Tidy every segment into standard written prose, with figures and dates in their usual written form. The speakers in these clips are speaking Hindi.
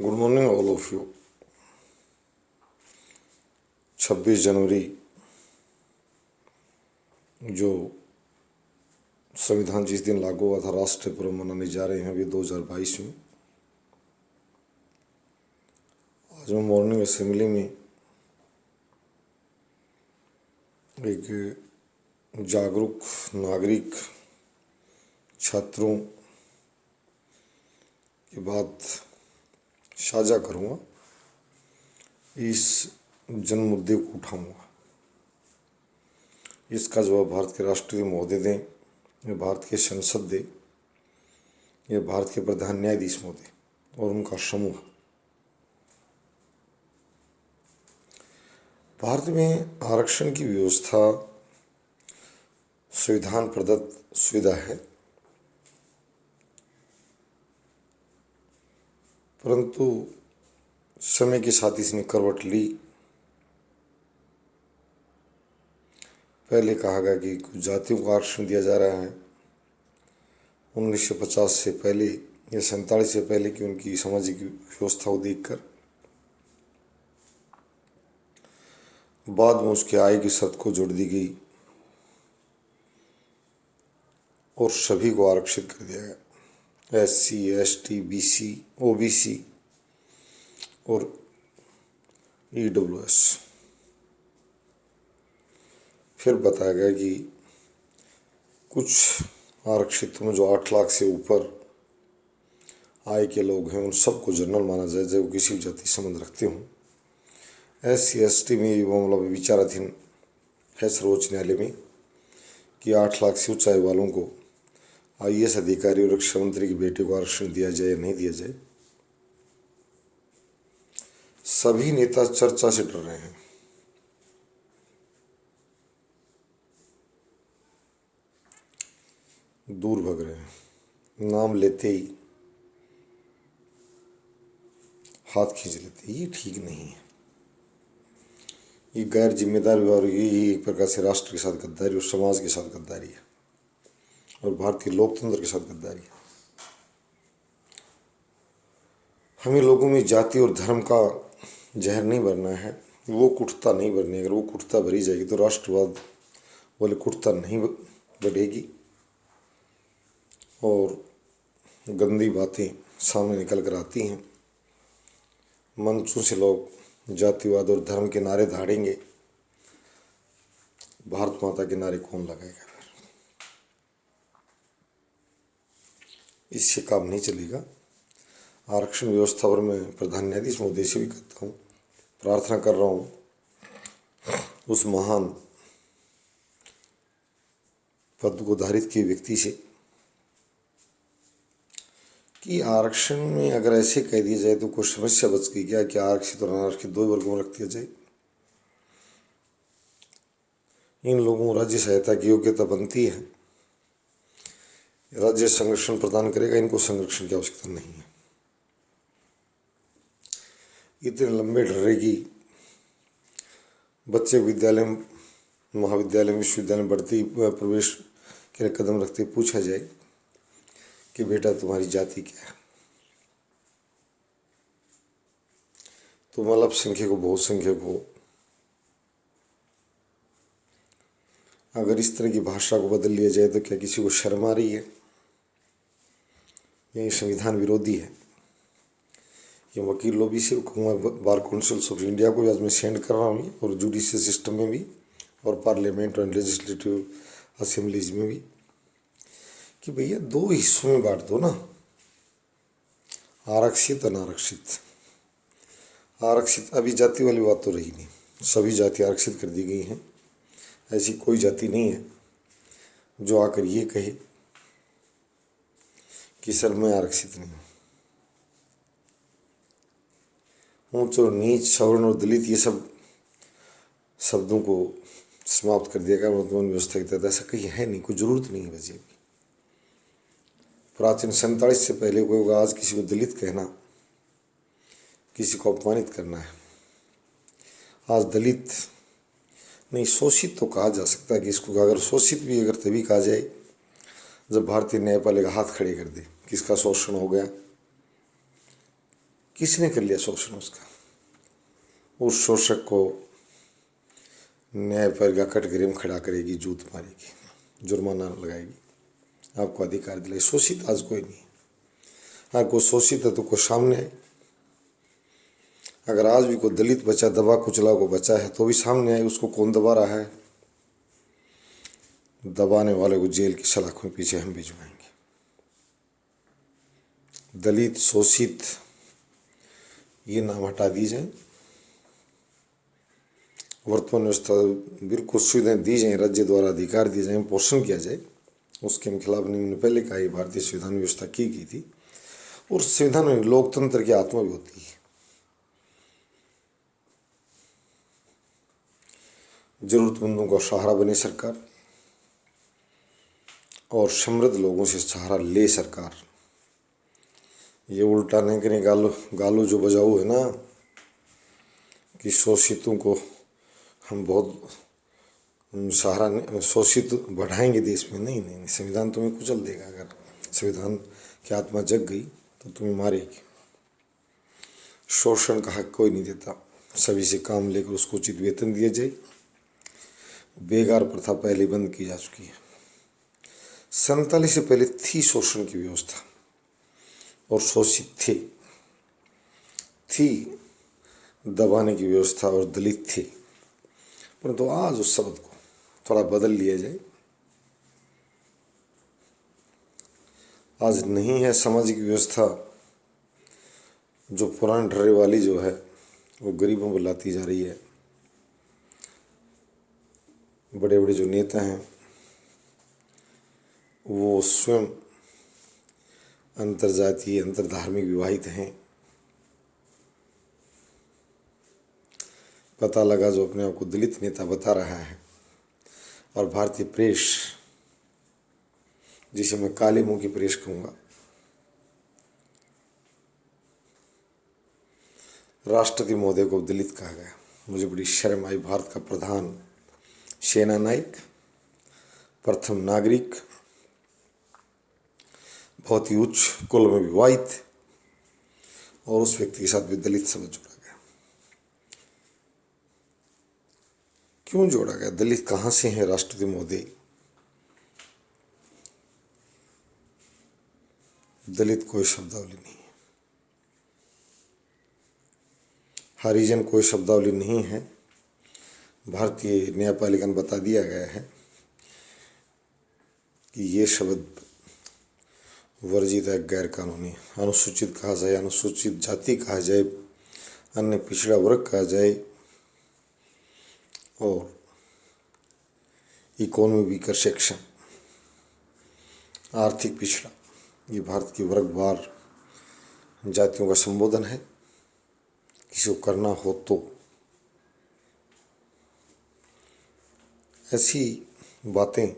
Good morning all of you. 26 जनवरी जो संविधान जिस दिन लागू हुआ था, राष्ट्रीय पर्व मनाने जा रहे हैं अभी 2022 में। आज मैं मॉर्निंग असेंबली में एक जागरूक नागरिक छात्रों की बात साझा करूँगा। इस जन मुद्दे को उठाऊँगा। इसका जवाब भारत के राष्ट्रपति महोदय दें, या भारत के संसद दे, या भारत के प्रधान न्यायाधीश महोदय और उनका समूह। भारत में आरक्षण की व्यवस्था संविधान प्रदत्त सुविधा है, परंतु समय के साथ इसने करवट ली। पहले कहा गया कि कुछ जातियों को आरक्षण दिया जा रहा है 1950 से पहले या 47 से पहले की उनकी सामाजिक व्यवस्था को देखकर। बाद में उसके आय की शर्त को जोड़ दी गई और सभी को आरक्षित कर दिया गया। SC, ST, BC, OBC और EWS। फिर बताया गया कि कुछ आरक्षित में जो 8 लाख से ऊपर आय के लोग हैं उन सबको जनरल माना जाए, जो किसी भी जाति संबंध रखते हों। SC, ST में ये मामला विचाराधीन है सर्वोच्च न्यायालय में कि 8 लाख से उच्च आय वालों को IAS अधिकारी और रक्षा मंत्री की बेटे को आरक्षण दिया जाए या नहीं दिया जाए। सभी नेता चर्चा से डर रहे हैं। दूर भग रहे हैं, नाम लेते ही हाथ खींच लेते। ये ठीक नहीं है। ये गैर जिम्मेदार व्यवहार, ये एक प्रकार से राष्ट्र के साथ गद्दारी और समाज के साथ गद्दारी है और भारतीय लोकतंत्र के साथ गद्दारी है। हमें लोगों में जाति और धर्म का जहर नहीं भरना है, वो कुटता नहीं भरनी। अगर वो कुटता भरी जाएगी तो राष्ट्रवाद वाले कुटता नहीं बढ़ेगी और गंदी बातें सामने निकल कर आती हैं। मंचों से लोग जातिवाद और धर्म के नारे धाड़ेंगे, भारत माता के नारे कौन लगाएगा? फिर इससे काम नहीं चलेगा। आरक्षण व्यवस्था पर मैं प्रधान न्यायाधीश महोदय से भी कहता हूँ, प्रार्थना कर रहा हूँ उस महान पद को धारित किए व्यक्ति से कि आरक्षण में अगर ऐसे कह दिया जाए तो कोई समस्या बच गई क्या कि आरक्षित और अनारक्षित दो वर्गों में रख दिया जाए। इन लोगों को राज्य सहायता की योग्यता बनती है, राज्य संरक्षण प्रदान करेगा, इनको संरक्षण की आवश्यकता नहीं है। इतने लंबे ढर्रे की बच्चे विद्यालय, महाविद्यालय, विश्वविद्यालय में बढ़ती प्रवेश के लिए कदम रखते पूछा जाए कि बेटा तुम्हारी जाति क्या है? तुम अल्पसंख्यक हो, बहुसंख्यक हो? अगर इस तरह की भाषा को बदल लिया जाए तो क्या किसी को शर्म आ रही है? ये संविधान विरोधी है। ये वकील लॉबी से कहूँगा, बार काउंसिल्स ऑफ इंडिया को आज मैं सेंड कर रहा हूँ, और जुडिशियल सिस्टम में भी और पार्लियामेंट और लेजिस्लेटिव असेंबलीज में भी, कि भैया 2 हिस्सों में बांट दो ना, आरक्षित अनारक्षित। आरक्षित अभी जाति वाली बात तो रही नहीं, सभी जाति आरक्षित कर दी गई हैं। ऐसी कोई जाति नहीं है जो आकर ये कहे कि सर मैं आरक्षित नहीं हूँ। ऊंच और नीच, सवर्ण और दलित, ये सब शब्दों को समाप्त कर दिया गया वर्तमान व्यवस्था के तहत। ऐसा कहीं है नहीं, कोई जरूरत नहीं है वैसे भी। प्राचीन 47 से पहले कोई होगा, आज किसी को दलित कहना किसी को अपमानित करना है। आज दलित नहीं, शोषित तो कहा जा सकता है कि इसको, अगर शोषित भी अगर तभी कहा जाए जब भारतीय न्यायपालिका हाथ खड़े कर दे किसका शोषण हो गया, किसने कर लिया शोषण उसका? उस शोषक को न्यायपालिका कटघरे में खड़ा करेगी, जूत मारेगी, जुर्माना लगाएगी, आपको अधिकार दिलाए। शोषित आज कोई नहीं है। हाँ, कोई शोषित है तो कोई सामने आए। अगर आज भी कोई दलित बच्चा दबा कुचला को बचा है तो भी सामने आए। उसको कौन दबा रहा है? दबाने वाले को जेल की सलाखों में पीछे हम भिजवाएंगे। दलित, शोषित, ये नाम हटा दी जाए। वर्तमान व्यवस्था बिल्कुल सुविधाएं दी जाए, राज्य द्वारा अधिकार दिए जाए, पोषण किया जाए, उसके खिलाफ हमने पहले कहा। भारतीय संविधान व्यवस्था की गई थी और संविधान में लोकतंत्र की आत्मा भी होती है। जरूरतमंदों का सहारा बने सरकार और समृद्ध लोगों से सहारा ले सरकार। ये उल्टा नहीं करें। गालू जो बजाऊ है ना कि शोषितों को हम बहुत सहारा, शोषित बढ़ाएंगे देश में। नहीं नहीं, संविधान तुम्हें कुचल देगा। अगर संविधान की आत्मा जग गई तो तुम्हें मारेगी। शोषण का हक कोई नहीं देता। सभी से काम लेकर उसको उचित वेतन दिया जाए। बेगार प्रथा पहले बंद की जा चुकी है। 47 से पहले थी शोषण की व्यवस्था और शोषित थी दबाने की व्यवस्था और दलित थे। परंतु आज उस शब्द को थोड़ा बदल लिया जाए। आज नहीं है सामाजिक व्यवस्था जो पुरानी ढर्रे वाली जो है वो गरीबों को लाती जा रही है। बड़े बड़े जो नेता हैं वो स्वयं अंतर्जातीय, अंतर्धार्मिक विवाहित हैं। पता लगा जो अपने आप को दलित नेता बता रहा है। और भारतीय प्रेस, जिसे मैं काले मुंह की प्रेस कहूँगा, राष्ट्रपति महोदय को दलित कहा गया। मुझे बड़ी शर्म आई। भारत का प्रधान सेना नायक, प्रथम नागरिक, बहुत ही उच्च कुल में विवाहित, और उस व्यक्ति के साथ भी दलित शब्द जोड़ा गया। क्यों जोड़ा गया? दलित कहाँ से है राष्ट्रपति महोदय? दलित कोई शब्दावली नहीं है, हरिजन कोई शब्दावली नहीं है। भारतीय न्यायपालिका में बता दिया गया है कि ये शब्द वर्जित है, गैर कानूनी। अनुसूचित कहा जाए, अनुसूचित जाति कहा जाए, अन्य पिछड़ा वर्ग कहा जाए, और इकोनॉमी वीकर सेक्शन, आर्थिक पिछड़ा, ये भारत की वर्गवार जातियों का संबोधन है। किसी को करना हो तो ऐसी बातें,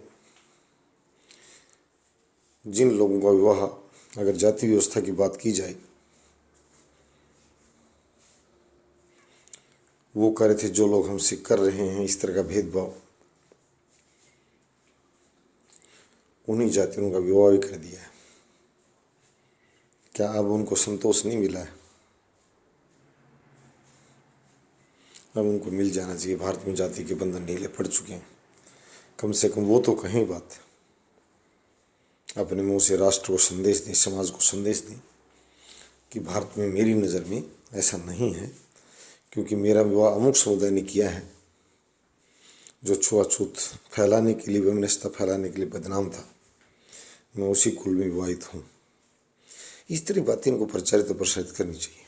जिन लोगों का विवाह, अगर जाति व्यवस्था की बात की जाए, वो कह रहे थे जो लोग हमसे कर रहे हैं इस तरह का भेदभाव, उन्हीं जातियों का विवाह भी कर दिया है। क्या अब उनको संतोष नहीं मिला है? अब उनको मिल जाना चाहिए। भारत में जाति के बंधन ढीले पड़ चुके हैं। कम से कम वो तो कहें बात, अपने मुंह से राष्ट्र को संदेश दें, समाज को संदेश दें कि भारत में मेरी नज़र में ऐसा नहीं है, क्योंकि मेरा विवाह अमुक समुदाय ने किया है जो छुआछूत फैलाने के लिए, वैमनस्यता फैलाने के लिए बदनाम था। मैं उसी कुल में विवाहित हूँ। इस तरह बातें इनको प्रचारित और प्रसारित करनी चाहिए।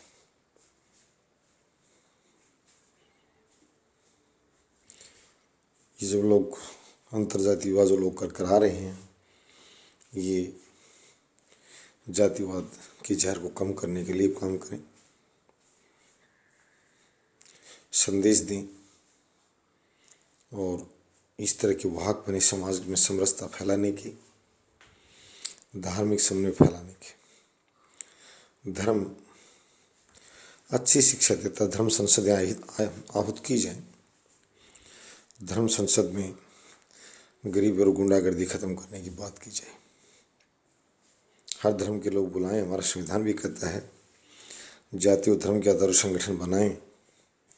ये जो लोग अंतर्जातीय विवाह जो लोग कर आ रहे हैं, ये जातिवाद की जहर को कम करने के लिए काम करें, संदेश दें और इस तरह के वाहक बने समाज में समरसता फैलाने की, धार्मिक समन्वय फैलाने की। धर्म अच्छी शिक्षा देता। धर्म संसद आहूत की जाए। धर्म संसद में गरीब और गुंडागर्दी खत्म करने की बात की जाए। हर धर्म के लोग बुलाएं। हमारा संविधान भी कहता है जाति और धर्म के आधार पर संगठन बनाएं,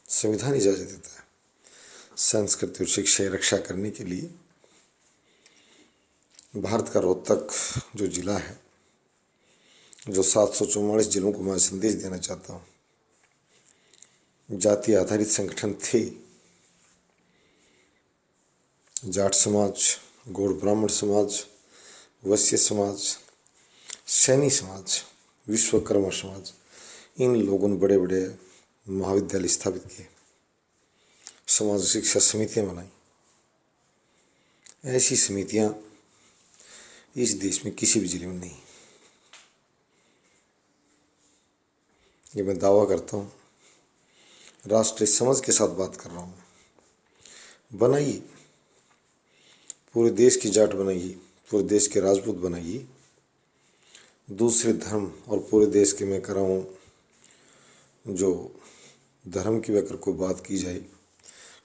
संविधान इजाज़त देता है। संस्कृति और शिक्षा की रक्षा करने के लिए भारत का रोहतक जो जिला है, जो 744 जिलों को मैं संदेश देना चाहता हूँ, जाति आधारित संगठन थे। जाट समाज, गौड़ ब्राह्मण समाज, वैश्य समाज, सैनी समाज, विश्वकर्मा समाज, इन लोगों ने बड़े बड़े महाविद्यालय स्थापित किए, समाज शिक्षा समितियां बनाई। ऐसी समितियां इस देश में किसी भी जिले में नहीं। ये मैं दावा करता हूँ, राष्ट्रीय समझ के साथ बात कर रहा हूँ। बनाइए, पूरे देश की जाट बनाइए, पूरे देश के राजपूत बनाइए, दूसरे धर्म और पूरे देश के मैं कर रहा हूँ। जो धर्म की अगर कोई बात की जाए,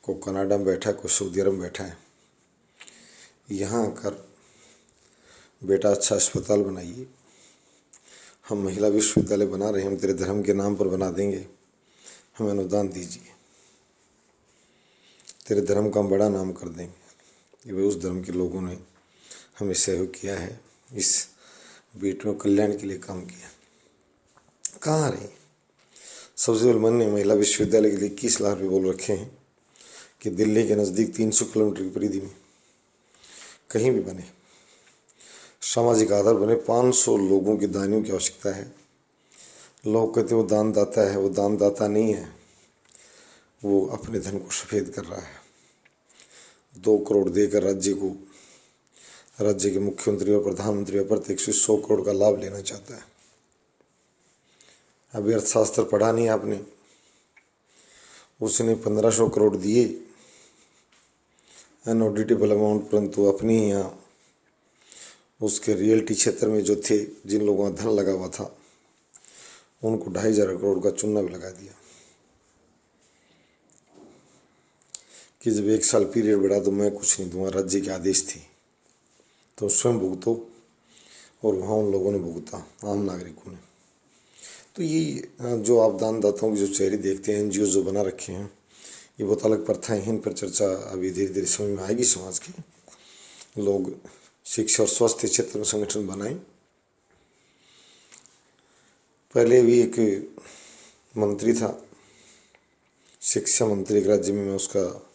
कोई कनाडा में बैठा है, कोई सऊदी अरब में बैठा है, यहाँ आकर बेटा अच्छा अस्पताल बनाइए, हम महिला विश्वविद्यालय बना रहे हैं, हम तेरे धर्म के नाम पर बना देंगे, हमें अनुदान दीजिए, तेरे धर्म का हम बड़ा नाम कर देंगे। ये वे उस धर्म के लोगों ने हमें सहयोग किया है, इस बेटियों कल्याण के लिए काम किया। कहाँ रहे? सबसे पहले मन ने महिला विश्वविद्यालय के लिए 21 लाख रुपये बोल रखे हैं कि दिल्ली के नज़दीक 300 किलोमीटर की परिधि में कहीं भी बने, सामाजिक आधार बने। 500 लोगों की दानियों की आवश्यकता है। लोग कहते वो दानदाता है, वो दानदाता नहीं है, वो अपने धन को सफ़ेद कर रहा है। 2 करोड़ देकर राज्य के मुख्यमंत्री और प्रधानमंत्री अप्रत्यक्ष 100 करोड़ का लाभ लेना चाहता है। अभी अर्थशास्त्र पढ़ा नहीं आपने, उसने 1500 करोड़ दिए अनऑडिटेबल अमाउंट, परंतु अपनी यहाँ उसके रियल्टी क्षेत्र में जो थे, जिन लोगों का धन लगा हुआ था, उनको 2500 करोड़ का चूना भी लगा दिया कि जब 1 साल पीरियड बढ़ा तो मैं कुछ नहीं दूंगा, राज्य के आदेश थी, तो स्वयं भुगतो। और वहाँ उन लोगों ने भुगता, आम नागरिकों ने। तो ये जो आप दानदाताओं के जो चेहरे देखते हैं, एनजीओ जो बना रखे हैं, ये बहुत अलग प्रथाएं हैं। इन पर चर्चा अभी धीरे धीरे समझ में आएगी समाज की। लोग शिक्षा और स्वास्थ्य क्षेत्र में संगठन बनाएं। पहले भी एक मंत्री था, शिक्षा मंत्री एक राज्य में, मैं उसका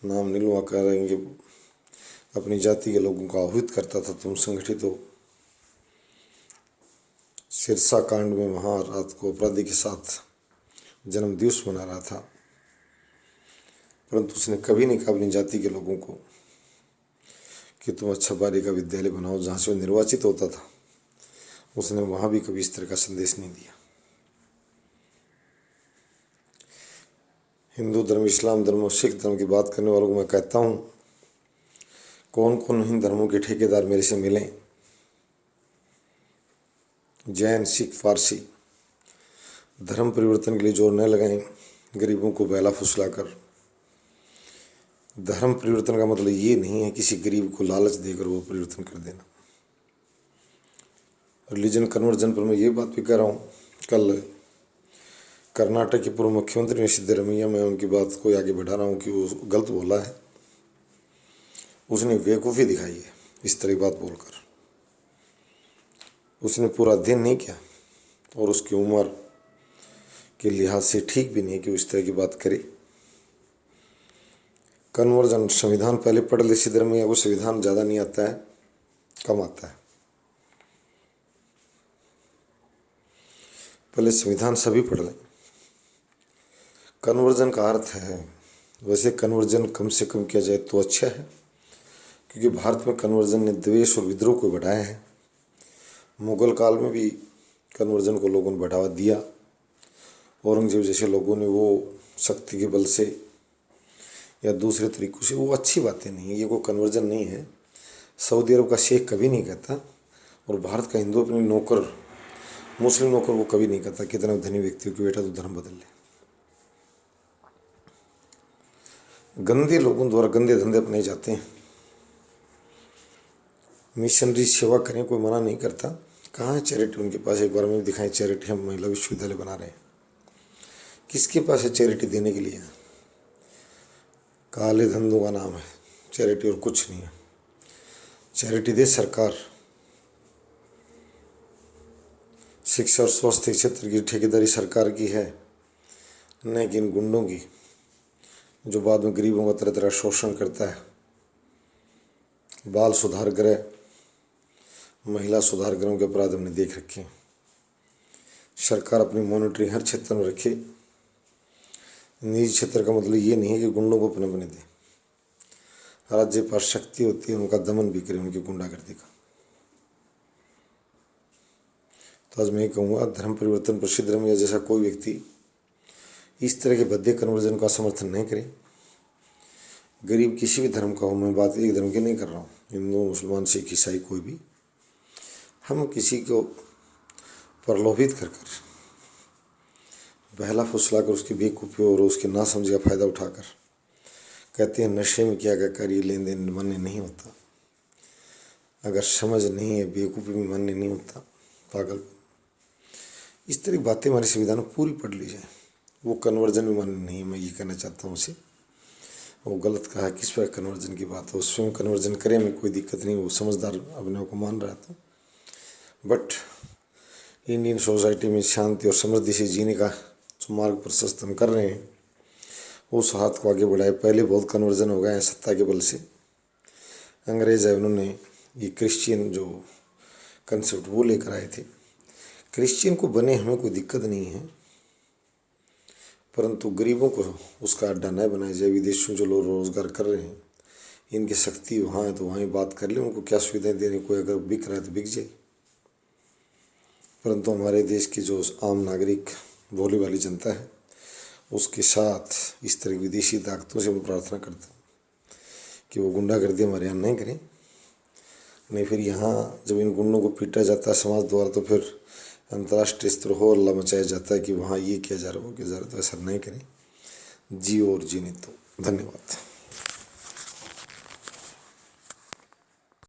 नाम नहीं लूँगा, करेंगे, अपनी जाति के लोगों को आहूत करता था, तुम संगठित हो। सिरसा कांड में वहाँ रात को अपराधी के साथ जन्म दिवस मना रहा था, परंतु उसने कभी नहीं कहा अपनी जाति के लोगों को कि तुम अच्छा बालिका विद्यालय बनाओ। जहाँ से वो निर्वाचित होता था, उसने वहाँ भी कभी इस तरह का संदेश नहीं दिया। हिंदू धर्म, इस्लाम धर्म और सिख धर्म की बात करने वालों को मैं कहता हूँ, कौन कौन इन धर्मों के ठेकेदार मेरे से मिलें। जैन, सिख, फारसी, धर्म परिवर्तन के लिए जोर न लगाएं, गरीबों को बहला फुसलाकर। धर्म परिवर्तन का मतलब ये नहीं है किसी गरीब को लालच देकर वो परिवर्तन कर देना। रिलीजन कन्वर्जन पर मैं ये बात भी कह रहा हूँ, कल कर्नाटक के पूर्व मुख्यमंत्री सिद्धरमैया, मैं उनकी बात को आगे बढ़ा रहा हूँ कि वो गलत बोला है, उसने बेवकूफ़ी दिखाई है इस तरह की बात बोलकर। उसने पूरा अध्ययन नहीं किया और उसकी उम्र के लिहाज से ठीक भी नहीं है कि उस तरह की बात करे। कन्वर्जन, संविधान पहले पढ़ ले सिद्धरमैया को, संविधान ज़्यादा नहीं आता है, कम आता है। पहले संविधान सभी पढ़ लें। कन्वर्जन का अर्थ है, वैसे कन्वर्जन कम से कम किया जाए तो अच्छा है, क्योंकि भारत में कन्वर्जन ने द्वेष और विद्रोह को बढ़ाया है। मुगल काल में भी कन्वर्जन को लोगों ने बढ़ावा दिया। औरंगजेब जैसे लोगों ने वो शक्ति के बल से या दूसरे तरीक़ों से, वो अच्छी बातें नहीं है, ये कोई कन्वर्जन नहीं है। सऊदी अरब का शेख कभी नहीं कहता, और भारत का हिंदू अपने नौकर, मुस्लिम नौकर को कभी नहीं कहता कितना धनी व्यक्ति हो कि बेटा तो धर्म बदल ले। गंदे लोगों द्वारा गंदे धंधे अपनाए जाते हैं। मिशनरी सेवा करें, कोई मना नहीं करता। कहाँ है चैरिटी उनके पास? एक बार में दिखाएं चैरिटी, हम महिला विश्वविद्यालय बना रहे हैं। किसके पास है चैरिटी देने के लिए? काले धंधों का नाम है चैरिटी और कुछ नहीं है। चैरिटी दे सरकार। शिक्षा और स्वास्थ्य क्षेत्र की ठेकेदारी सरकार की है, न कि इन गुंडों की, जो बाद में गरीबों का तरह तरह शोषण करता है। बाल सुधार गृह, महिला सुधार गृहों के अपराध हमने देख रखे हैं। सरकार अपनी मॉनिटरिंग हर क्षेत्र में रखे। निजी क्षेत्र का मतलब ये नहीं है कि गुंडों को अपने बने दे। राज्य पर शक्ति होती है, उनका दमन भी करे, उनकी गुंडागर्दी का। तो आज मैं ये कहूँगा, धर्म परिवर्तन प्रसिद्ध धर्म या जैसा कोई व्यक्ति इस तरह के भद्दे कन्वर्जन का समर्थन नहीं करे। गरीब किसी भी धर्म का हो, मैं बात एक धर्म की नहीं कर रहा हूँ, हिंदू मुसलमान सिख ईसाई कोई भी, हम किसी को प्रलोभित कर बहला फुसला कर उसकी बेवकूफ़ी और उसके ना समझ का फ़ायदा उठाकर कहते हैं नशे में क्या कर, ये लेन देन मान्य नहीं होता। अगर समझ नहीं है, बेवकूफ़ी में मान्य नहीं होता, पागल। इस तरह की बातें हमारे संविधान में पूरी पढ़ ली जाए, वो कन्वर्जन में मान्य नहीं है। मैं ये कहना चाहता हूँ उसे, वो गलत कहा। किस पर कन्वर्जन की बात है? स्वयं कन्वर्जन करे, में कोई दिक्कत नहीं, वो समझदार अपने को मान रहा था। बट इंडियन सोसाइटी में शांति और समृद्धि से जीने का जो मार्ग प्रशस्त हम कर रहे हैं, उस हाथ को आगे बढ़ाए। पहले बहुत कन्वर्जन हो गए हैं सत्ता के बल से। अंग्रेज है, उन्होंने ये क्रिश्चियन जो कंसेप्ट वो लेकर आए थे। क्रिश्चियन को बने हमें कोई दिक्कत नहीं है, परंतु गरीबों को उसका अड्डा न बनाया जाए। विदेशों जो लोग रोजगार कर रहे हैं, इनकी शक्ति वहाँ है तो वहाँ ही बात कर ले, उनको क्या सुविधाएं दे रहे। कोई अगर बिक रहा है तो बिक जाए, परंतु हमारे देश की जो आम नागरिक भोली वाली जनता है, उसके साथ इस तरह की विदेशी ताकतों से मैं प्रार्थना करता हूँ कि वो गुंडागर्दी हमारे यहाँ नहीं करें। नहीं फिर यहाँ जब इन गुंडों को पीटा जाता है समाज द्वारा, तो फिर अंतर्राष्ट्रीय स्तर हो हल्ला मचाया जाता है कि वहाँ ये किया जा रहा है, वो किया जा रहा है। तो ऐसा नहीं करें, जियो और जीने। तो धन्यवाद।